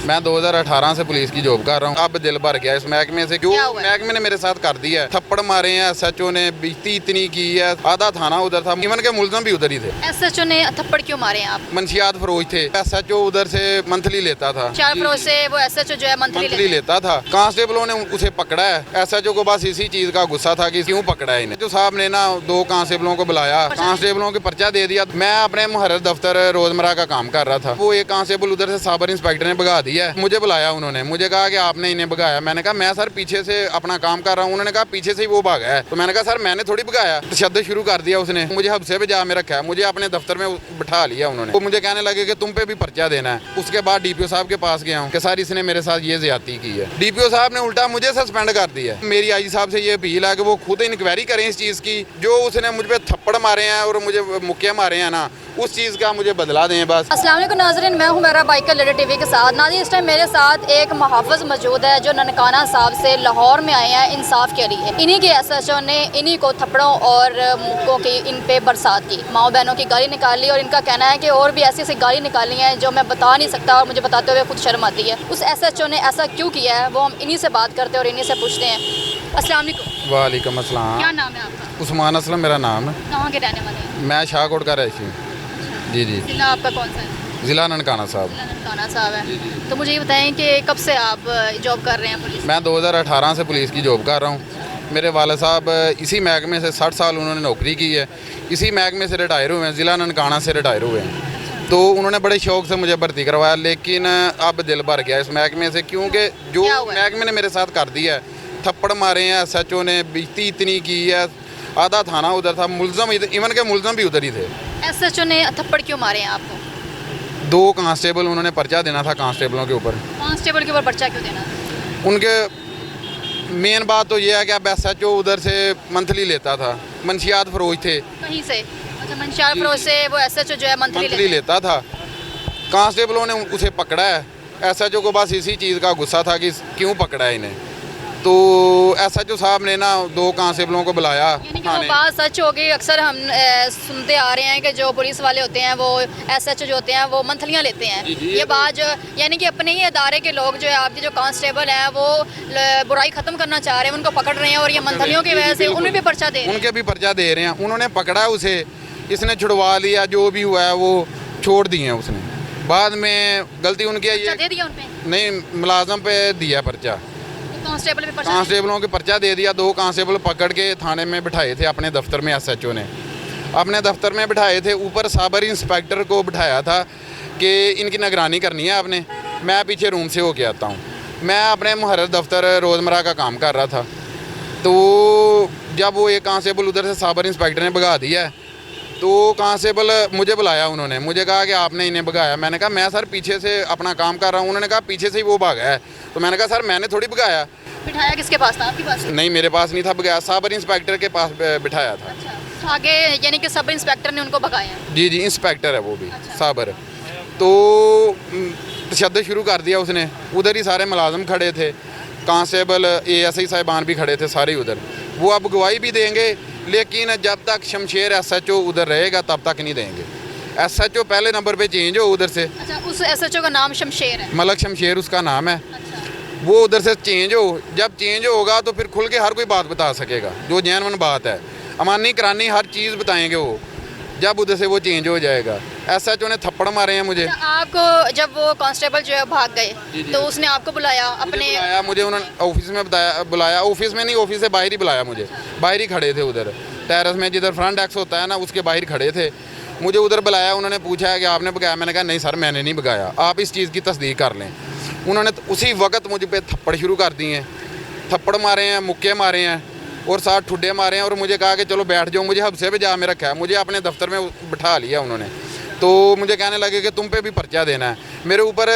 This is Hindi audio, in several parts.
मैं 2018 से पुलिस की जॉब कर रहा हूँ। अब दिल भर गया इस महकमे से। क्यों? महकमे ने मेरे साथ कर दिया है। थप्पड़ मारे हैं, SHO ने बेइज्जती इतनी की है। आधा थाना उधर था, इवन के मुलजम भी उधर ही थे। SHO ने थप्पड़ क्यों मारे हैं आप? मंशियात फरोज थे। SHO उधर से मंथली लेता था, 4 फरोज से वो SHO जो है मंथली लेता था। कांस्टेबलों ने उसे पकड़ा है। SHO को बस इसी चीज का गुस्सा था कि क्यों पकड़ा है इन्हें। जो साहब ने ना 2 कांस्टेबलों को बुलाया, कांस्टेबलों के पर्चा दे दिया। मैं अपने मुहर्रर दफ्तर रोजमर्रा का काम कर रहा था। वो एक कांस्टेबल उधर से साबर इंस्पेक्टर ने भगा दिया। मुझे बुलाया उन्होंने, मुझे कहा कि आपने इन्हें भगाया। मैंने कहा मैं सर पीछे से अपना काम कर रहा हूँ। उन्होंने कहा पीछे से ही वो भागा है। तो मैंने कहा सर मैंने थोड़ी भगाया। तशद्दुद शुरू कर दिया उसने। मुझे हब्से पे जा में रखा है, मुझे अपने दफ्तर में बिठा लिया उन्होंने। तो मुझे कहने लगे कि तुम पे भी पर्चा देना है। उसके बाद DPO साहब के पास गया हूँ कि सर इसने मेरे साथ ये ज्यादती की है। DPO साहब ने उल्टा मुझे सस्पेंड कर दिया। मेरी IG साहब से ये अपील है कि वो खुद इंक्वायरी करें इस चीज़ की। जो उसने मुझ पे थप्पड़ मारे हैं और मुझे मुक्के मारे हैं ना, उस चीज़ का मुझे बदला दें बस। अस्सलाम वालेकुम नाज़रीन, मैं हूं मेरा बाइकर लीडर TV के साथ। नाज़रीन इस टाइम मेरे साथ एक मुहाफ़िज़ मौजूद है जो ननकाना साहब से लाहौर में आए हैं इंसाफ के लिए। इन्हीं के SHO ने इन्हीं को थप्पड़ों और मुक्कों की इन पे बरसात की, माओ बहनों की गाली निकाली। और इनका कहना है कि और भी ऐसी ऐसी गाली निकाली हैं जो मैं बता नहीं सकता और मुझे बताते हुए खुद शर्म आती है। उस SHO ने ऐसा क्यों किया है वो हम इन्हीं से बात करते हैं और इन्हीं से पूछते हैं। अस्सलाम वालेकुम। वालेकुम अस्सलाम। क्या नाम है आपका? उस्मान असलम मेरा नाम है। कहाँ के रहने वाले हैं? मैं शाहकोट का रहशी हूँ। जी। जिला आपका कौन सा है? ज़िला ननकाना साहब। जिला ननकाना साहब है। तो मुझे ये बताएं कि कब से आप जॉब कर रहे हैं पुलिस? मैं 2018 से पुलिस की जॉब कर रहा हूँ। मेरे वाले साहब इसी महकमे से 60 साल उन्होंने नौकरी की है। इसी महकमे से रिटायर हुए हैं, ज़िला ननकाना से रिटायर हुए हैं। तो उन्होंने बड़े शौक़ से मुझे भर्ती करवाया, लेकिन अब दिल भर गया इस महकमे से। क्योंकि जो महकमे ने मेरे साथ कर दिया है। थप्पड़ मारे हैं, SHO ने बेइज्जती इतनी की है। आधा थाना उधर था, मुलजम इवन के मुलजम भी उधर ही थे। SHO ने थप्पड़ क्यों मारे हैं आपको? 2 कांस्टेबल उन्होंने पर्चा देना था कांस्टेबलों के ऊपर। कांस्टेबल के ऊपर पर्चा क्यों देना? उनके मेन बात तो ये है कि अब SHO उधर से मंथली लेता था। मंशियात फरोज थे। कहीं से? अच्छा, मंशियात फरोज से वो SHO जो है मंथली लेता था। कांस्टेबलों ने उसे पकड़ा है। SHO को बस इसी चीज़ का गुस्सा था कि क्यों पकड़ा है इन्हें। तो SHO साहब ने ना 2 कांस्टेबलों को बुलाया। यानी कि वो बात सच हो गई। अक्सर हम सुनते आ रहे हैं कि जो पुलिस वाले होते हैं वो SHO जो होते हैं वो मंथलियाँ लेते हैं। ये बात जो यानी कि अपने ही अदारे के लोग जो है, आपके जो कांस्टेबल हैं वो बुराई ख़त्म करना चाह रहे हैं, उनको पकड़ रहे हैं और ये मंथलियों की वजह से उन्हें भी पर्चा दे रहे हैं। उनके भी पर्चा दे रहे हैं। उन्होंने पकड़ा उसे, इसने छुड़वा लिया। जो भी हुआ है वो छोड़ दिए हैं उसने। बाद में गलती उनकी है, ये दे दिया उन पे? नहीं, मुलाजम पे दिया पर्चा। कांस्टेबलों के पर्चा दे दिया। 2 कांस्टेबल पकड़ के थाने में बिठाए थे अपने दफ्तर में। SHO ने अपने दफ्तर में बिठाए थे। ऊपर साबर इंस्पेक्टर को बिठाया था कि इनकी निगरानी करनी है आपने। मैं पीछे रूम से होके आता हूँ। मैं अपने मुहर्रर दफ्तर रोज़मर्रा का काम कर रहा था। तो जब वो एक कांस्टेबल उधर से साबर इंस्पेक्टर ने भगा दिया है, तो कांस्टेबल मुझे बुलाया उन्होंने, मुझे कहा कि आपने इन्हें भगाया। मैंने कहा मैं सर पीछे से अपना काम कर रहा हूँ। उन्होंने कहा पीछे से ही वो भागा है। तो मैंने कहा सर मैंने थोड़ी भगाया। बिठाया किसके पास था? आपके पास? नहीं, मेरे पास नहीं था भगाया, साबर इंस्पेक्टर के पास बिठाया था। अच्छा, आगे यानी कि सब इंस्पेक्टर ने उनको भगाया? जी, इंस्पेक्टर है वो भी। अच्छा। साबर। तो तशद्दुद शुरू कर दिया उसने। उधर ही सारे मुलाजम खड़े थे, कांस्टेबल ASI साहिबान भी खड़े थे, सारे उधर। वो अब गवाही भी देंगे, लेकिन जब तक शमशेर SHO उधर रहेगा तब तक नहीं देंगे। SHO पहले नंबर पे चेंज हो उधर से। अच्छा, उस SHO का नाम शमशेर है? मलक शमशेर उसका नाम है। अच्छा। वो उधर से चेंज हो, जब चेंज होगा तो फिर खुल के हर कोई बात बता सकेगा, जो जेन्युइन बात है। अमानी करानी हर चीज़ बताएंगे वो, जब उधर से वो चेंज हो जाएगा। SHO ने थप्पड़ मारे हैं मुझे। अच्छा, आपको जब वो कांस्टेबल जो है भाग गए तो उसने आपको बुलाया अपने? मुझे उन्होंने ऑफिस में बुलाया। ऑफिस में नहीं, ऑफिस से बाहर ही बुलाया मुझे। बाहर ही खड़े थे उधर टेरेस में, जिधर फ्रंट डेस्क होता है ना, उसके बाहर खड़े थे। मुझे उधर बुलाया। उन्होंने पूछा है कि आपने भगाया? मैंने कहा नहीं सर मैंने नहीं भगाया, आप इस चीज़ की तस्दीक कर लें। उन्होंने उसी वक्त मुझ पे थप्पड़ शुरू कर दिए हैं। थप्पड़ मारे हैं, मुक्के मारे हैं और 7 ठुड्डे मारे हैं। और मुझे कहा कि चलो बैठ जाओ। मुझे हब्से पे जा में रखा है, मुझे अपने दफ्तर में बिठा लिया उन्होंने। तो मुझे कहने लगे कि तुम पे भी पर्चा देना है मेरे ऊपर।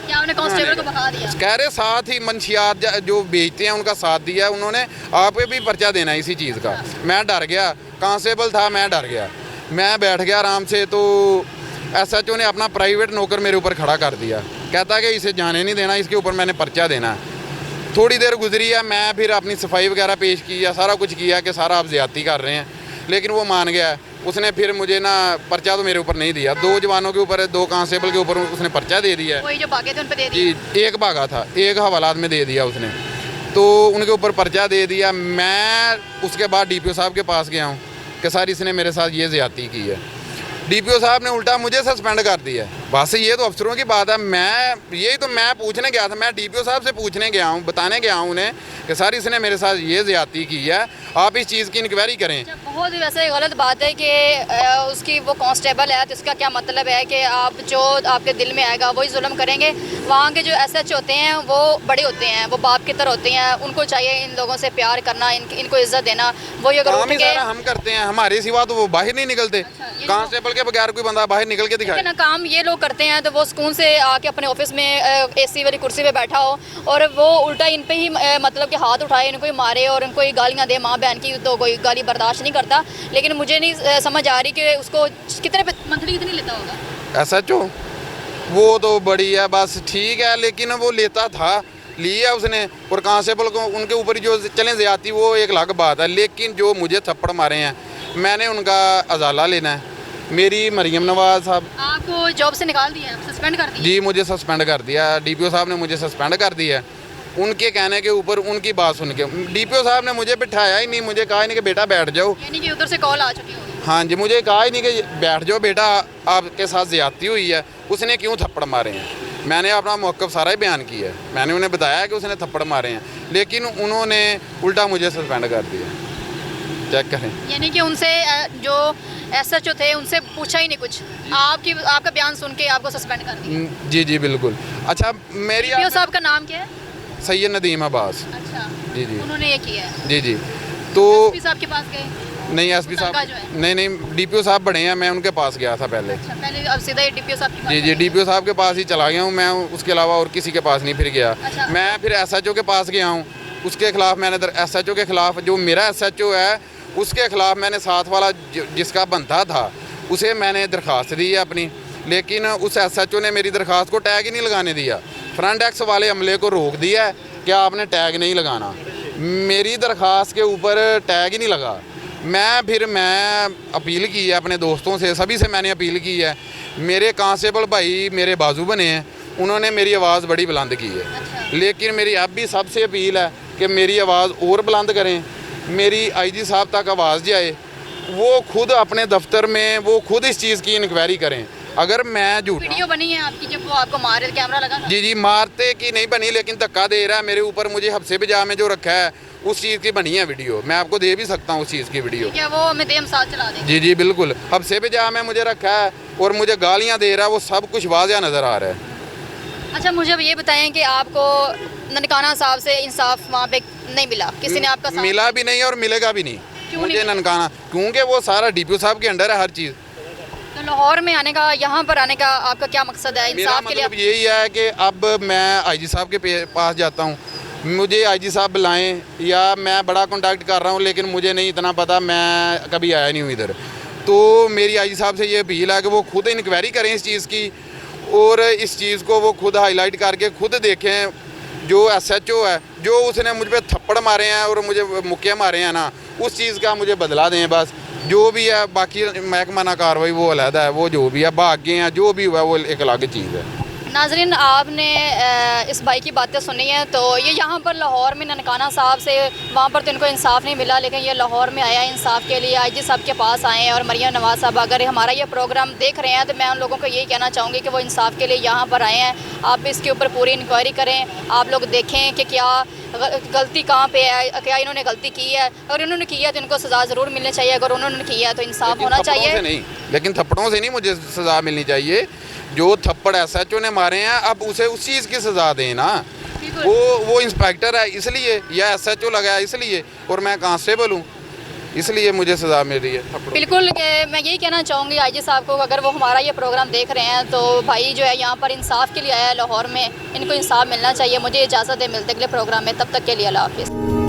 क्या उन्हें कांस्टेबल को भगा दिया? कह रहे साथ ही मंशियात जो बेचते हैं उनका साथ दिया उन्होंने, आप पे भी पर्चा देना है इसी चीज़ का। मैं डर गया, कांस्टेबल था, मैं डर गया, मैं बैठ गया आराम से। तो SHO ने अपना प्राइवेट नौकर मेरे ऊपर खड़ा कर दिया, कहता कि इसे जाने नहीं देना, इसके ऊपर मैंने पर्चा देना है। थोड़ी देर गुजरी है, मैं फिर अपनी सफाई वगैरह पेश की है, सारा कुछ किया कि सारा आप ज़्यादती कर रहे हैं, लेकिन वो मान गया। उसने फिर मुझे ना पर्चा तो मेरे ऊपर नहीं दिया, 2 जवानों के ऊपर, 2 कांस्टेबल के ऊपर उसने पर्चा दे दिया है। वही जो भागे थे उन पे दे दिया। जी, एक भागा था, एक हवालात में दे दिया उसने, तो उनके ऊपर पर्चा दे दिया। मैं उसके बाद डीपीओ साहब के पास गया हूँ कि सर इसने मेरे साथ ये ज़्यादती की है। डीपीओ साहब ने उल्टा मुझे सस्पेंड कर दिया। बस ये तो अफसरों की बात है। मैं पूछने गया था, मैं डीपीओ साहब से पूछने गया हूँ, बताने गया हूँ उन्हें कि सर इसने मेरे साथ ये ज़्यादती की है, आप इस चीज़ की इंक्वायरी करें। अच्छा, बहुत ही वैसे गलत बात है कि उसकी वो कांस्टेबल है, तो इसका क्या मतलब है कि आप जो आपके दिल में आएगा वही जुल्म करेंगे। वहाँ के जो एसएच होते हैं वो बड़े होते हैं, वो बाप की तरह होते हैं, उनको चाहिए इन लोगों से प्यार करना, इनको इज्जत देना। वही अगर काम उठ ही के सारा हम करते हैं, हमारे सिवा तो वो बाहर नहीं निकलते। कांस्टेबल के बगैर कोई बंदा बाहर निकल के दिखाए ना, काम ये लोग करते हैं तो वो सुकून से आके अपने ऑफिस में एसी वाली कुर्सी पे बैठा हो, और वो उल्टा इन पे ही मतलब कि हाथ उठाए, इनको ही मारे और इनको ही गालियाँ दे। माँ बहन की तो कोई गाली बर्दाश्त नहीं करता, लेकिन मुझे नहीं समझ आ रही कि उसको कितने मंथली कितनी लेता होगा। एसएचओ वो तो बड़ी है, बस ठीक है, लेकिन वो लेता था, लिया उसने। और कांस्टेबल को उनके ऊपर जो चलें ज़्यादती वो एक अलग बात है, लेकिन जो मुझे थप्पड़ मारे हैं मैंने उनका अजाला लेना है। मेरी मरियम नवाज साहब आपको जॉब से निकाल दिया, सस्पेंड कर दिया? जी, मुझे सस्पेंड कर दिया, डीपीओ साहब ने मुझे सस्पेंड कर दिया है। उनके कहने के ऊपर, उनकी बात सुन के डीपीओ साहब ने मुझे बिठाया ही नहीं, मुझे कहा ही नहीं कि बेटा बैठ जाओ। यानी कि उधर से कॉल आ चुकी होगी? हाँ जी, मुझे कहा ही नहीं कि बैठ जाओ बेटा, आपके साथ ज़्यादती हुई है। उसने क्यों थप्पड़ मारे हैं, मैंने अपना मौक़िफ़ सारा ही बयान किया है। मैंने उन्हें बताया कि उसने थप्पड़ मारे हैं, लेकिन उन्होंने उल्टा मुझे सस्पेंड कर दिया। चेक करें। यानी कि उनसे जो एसएचओ थे उनसे पूछा ही नहीं कुछ, आपका बयान सुन के आपको सस्पेंड कर दिया? जी जी बिल्कुल। अच्छा, मेरी डीपीओ साहब का नाम क्या है? सैयद नदीम अब्बास। अच्छा जी जी, उन्होंने ये किया है? जी जी। तो एसपी साहब के पास गए? नहीं, एसपी साहब तनख्वाह जो है? नहीं, डीपीओ साहब बड़े हैं, मैं उनके पास गया था पहले। अच्छा, पहले अब सीधा डीपीओ साहब के पास जी जी, गए? डीपीओ साहब के पास ही चला गया हूँ मैं, उसके अलावा और किसी के पास नहीं फिर गया। अच्छा। मैं फिर एसएचओ के पास गया हूँ, उसके खिलाफ मैंने एसएचओ के खिलाफ, जो मेरा एसएचओ है उसके खिलाफ मैंने साथ वाला जिसका बनता था उसे मैंने दरख्वास्त दी है अपनी, लेकिन उस एसएचओ ने मेरी दरख्वास्त को टैग ही नहीं लगाने दिया। फ्रंट एक्स वाले अमले को रोक दिया है कि आपने टैग नहीं लगाना। मेरी दरख्वास्त के ऊपर टैग ही नहीं लगा। मैं अपील की है अपने दोस्तों से, सभी से मैंने अपील की है। मेरे कांस्टेबल भाई मेरे बाजू बने हैं, उन्होंने मेरी आवाज़ बड़ी बुलंद की है। अच्छा। लेकिन मेरी अब भी सबसे अपील है कि मेरी आवाज़ और बुलंद करें, मेरी आईजी साहब तक आवाज़ जाए, वो खुद अपने दफ्तर में वो खुद इस चीज़ की इंक्वायरी करें। अगर मैं झूठा, वीडियो बनी है आपकी जब वो आपको मारे, कैमरा लगा था? जी जी, मारते की नहीं बनी, लेकिन धक्का दे रहा है मेरे ऊपर, मुझे हफ्से बजा में जो रखा है उस चीज़ की बनी है वीडियो। मैं आपको दे भी सकता हूँ उस चीज़ की वीडियो। क्या वो हमें देम साथ चला देंगे? जी जी बिल्कुल, हफ्से बजा में मुझे रखा है और मुझे गालियाँ दे रहा है, वो सब कुछ वाज़िया नज़र आ रहा है। अच्छा, मुझे अब ये बताएं कि आपको ननकाना साहब से इंसाफ वहाँ पे नहीं मिला? किसी ने आपका साथ? मिला भी नहीं और मिलेगा भी नहीं क्यों मुझे नहीं? ननकाना, क्योंकि वो सारा डीपीओ साहब के अंडर है हर चीज़। तो लाहौर में आने का, यहाँ पर आने का आपका क्या मकसद है? मेरा इंसाफ के लिए? मतलब यही है कि अब मैं आईजी साहब के पास जाता हूँ, मुझे आईजी साहब बुलाएं, या मैं बड़ा कॉन्टैक्ट कर रहा हूँ लेकिन मुझे नहीं इतना पता, मैं कभी आया नहीं हूँ इधर। तो मेरी आईजी साहब से ये अपील है कि वो खुद इंक्वायरी करें इस चीज़ की, और इस चीज़ को वो खुद हाईलाइट करके खुद देखें। जो एसएचओ है, जो उसने मुझ पर थप्पड़ मारे हैं और मुझे मुक्के मारे हैं ना, उस चीज़ का मुझे बदला दें बस। जो भी है, बाकी महकमा ना कार्रवाई वो अलहदा है, वो जो भी है भाग गए हैं, जो भी हुआ वो एक अलग चीज़ है। नाजरीन, आपने इस भाई की बातें सुनी हैं, तो ये यहाँ पर लाहौर में ननकाना साहब से, वहाँ पर तो इनको इंसाफ नहीं मिला, लेकिन ये लाहौर में आया इंसाफ के लिए, आईजी साहब के पास आए हैं। और मरियम नवाज साहब अगर हमारा ये प्रोग्राम देख रहे हैं तो मैं उन लोगों को यही कहना चाहूँगी कि वो इंसाफ के लिए यहाँ पर आए हैं। आप इसके ऊपर पूरी इंक्वायरी करें, आप लोग देखें कि क्या गलती कहाँ पे है, क्या इन्होंने गलती की है। अगर इन्होंने की है तो इनको सज़ा ज़रूर मिलनी चाहिए, अगर उन्होंने की है तो इंसाफ होना चाहिए। नहीं, लेकिन थप्पड़ों से नहीं मुझे सज़ा मिलनी चाहिए। जो थप्पड़ एसएचओ ने मारे हैं, अब उसे उस चीज़ की सज़ा दें ना। वो इंस्पेक्टर है इसलिए, या एसएचओ लगा है इसलिए, और मैं कांस्टेबल हूँ इसलिए मुझे सज़ा मिल रही है। बिल्कुल, मैं यही कहना चाहूँगी आईजी साहब को, अगर वो हमारा ये प्रोग्राम देख रहे हैं तो भाई जो है यहाँ पर इंसाफ के लिए आया है लाहौर में, इनको इंसाफ मिलना चाहिए। मुझे इजाज़त है, मिलते अगले प्रोग्राम में, तब तक के लिए अल्लाह हाफिज़।